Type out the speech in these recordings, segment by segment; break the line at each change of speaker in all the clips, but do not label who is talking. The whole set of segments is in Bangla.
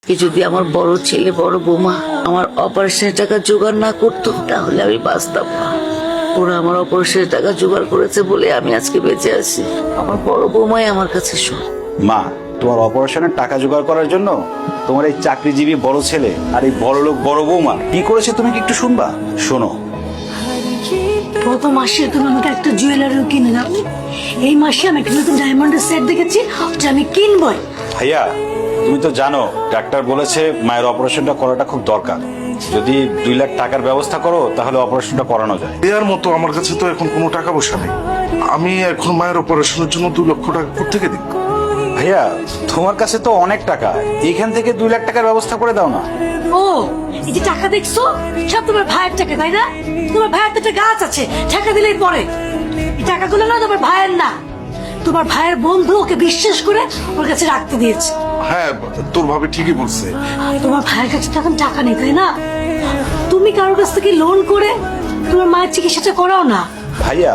কি যদি আমার বড় ছেলে বড় বৌমা আমার অপারেশনের টাকা জোগাড় না করতো, তাহলে আমি বাঁচতাম না। ওরা আমার অপারেশনের টাকা জোগাড় করেছে বলে আমি আজকে বেঁচে আছি। আমার বড় বৌমাই আমার কাছে শোন।
মা, তোমার অপারেশনের টাকা জোগাড় করার জন্য তোমার এই চাকরিজীবী বড় ছেলে আর এই বড় লোক বড় বৌমা কি করেছে তুমি কি একটু শুনবা? শোনো।
গত মাসে তুমি আমাকে একটা জুয়েলারিও কিনে দাও। এই মাসে আমি একটা নতুন ডায়মন্ডের সেট দেখেছি, ওটা আমি কিনবই।
ভাইয়া, তুমি তো জানো ডাক্তার বলেছে মায়ের অপারেশনটা করাটা খুব দরকার। যদি 2 লাখ টাকার ব্যবস্থা করো তাহলে অপারেশনটা করানো যায়।
এর মতো আমার কাছে তো এখন কোনো টাকা পয়সা নেই। আমি এখন মায়ের অপারেশনের জন্য 2 লক্ষ টাকা কোত্থেকে দিই?
ভাইয়া, তোমার কাছে তো অনেক টাকা, এখান থেকে 2 লাখ টাকার ব্যবস্থা করে দাও না।
ও, এই যে টাকা দেখছো, সব তোমার ভাইয়ের টাকা, তাই না? তোমার ভাইয়ের তো একটা গাছ আছে, টাকা দিলেই পরে। এই টাকাগুলো না তোমার ভাইয়ের না, তোমার ভাইয়ের বন্ধু ওকে বিশ্বাস করে ওর কাছে রাখতে দিয়েছে।
হ্যাঁ, তোর ভাবি ঠিকই বলছে।
তোমার ভাইয়ের কাছে তো এখন টাকা নেই, তাই না? তুমি কারোর কাছ থেকে লোন করে তোমার মায়ের চিকিৎসাটা করাও না।
ভাইয়া,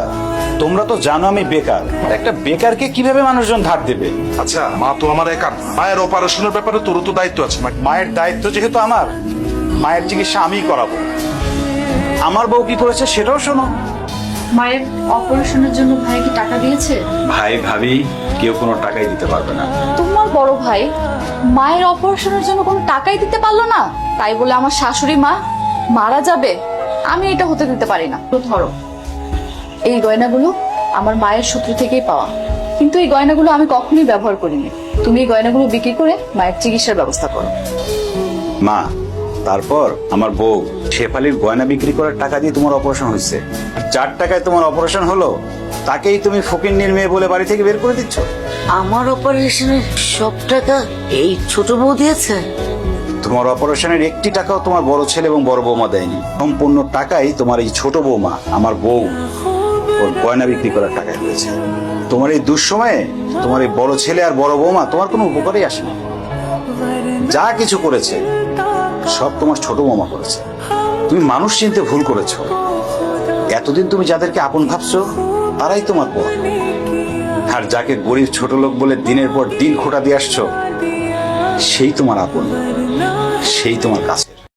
তোমরা তো জানো আমি বেকার। একটা বেকারকে কিভাবে মানুষজন ধার দেবে?
আচ্ছা, মা তো আমার একা না। মায়ের অপারেশনের ব্যাপারে তোরও তো দায়িত্ব আছে।
মায়ের দায়িত্ব যেহেতু আমার, মায়ের চিকিৎসা আমিই করাবো। আমার বউ কি করেছে সেটাও শোনো।
মায়ের অপারেশনের জন্য ভাই কি টাকা দিয়েছে?
ভাই ভাবি কেউ কোনো টাকাই দিতে পারবে না।
তোমার বড় ভাই মায়ের অপারেশনের জন্য কোনো টাকাই দিতে পারলো না, তাই বলে আমার শাশুড়ি মা মারা যাবে? আমি এটা হতে দিতে পারি না। তো ধরো, এই গয়নাগুলো আমার মায়ের সূত্র থেকেই পাওয়া, কিন্তু এই গয়নাগুলো আমি কখনোই ব্যবহার করিনি। তুমি এই গয়নাগুলো বিক্রি করে মায়ের চিকিৎসার ব্যবস্থা করো।
মা, তারপর আমার বউ শেফালির গয়না বিক্রি করার টাকা দিয়ে তোমার অপারেশন হয়েছে। 4 টাকায় তোমার অপারেশন হলো, তাকেই তুমি ফকিন্নির মেয়ে বলে বাড়ি থেকে বের করে দিচ্ছ।
আমার অপারেশনের সব টাকা এই ছোট বউ দিয়েছে?
তোমার অপারেশনের 1টি টাকাও তোমার বড় ছেলে এবং বড় বৌমা দেয়নি। সম্পূর্ণ টাকাই তোমার এই ছোট বৌমা, আমার বউ, ওর গয়না বিক্রি করার টাকায় হয়েছে। তোমার এই দুঃসময়ে তোমার এই বড় ছেলে আর বড় বৌমা তোমার কোনো উপকারেই আসেনি। যা কিছু করেছে সব তোমার ছোট বৌমা করেছে। তুমি মানুষ চিনতে ভুল করেছো। এতদিন তুমি যাদেরকে আপন ভাবছো তারাই তোমার পর, আর যাকে গরিব ছোট লোক বলে দিনের পর দিন খোটা দিয়ে আসছো সেই তোমার আপন, সেই তোমার কাছে।